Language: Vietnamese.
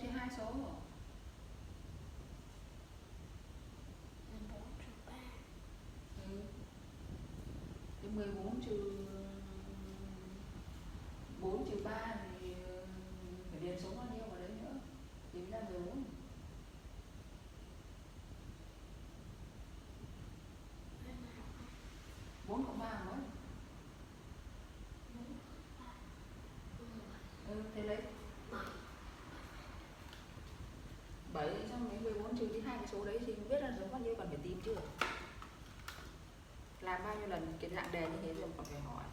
suy hai số rồi. 4 trừ 3. Thì 14 trừ 4 trừ 3 thì phải điền số bao nhiêu vào đấy nữa thì mới ra 14. 4 cộng 3 mấy? Thế lấy 7 xong đến 14 trừ đi hai cái số đấy thì biết là số bao nhiêu, cần phải tìm chưa? Làm bao nhiêu lần cái dạng đề như thế rồi còn phải hỏi.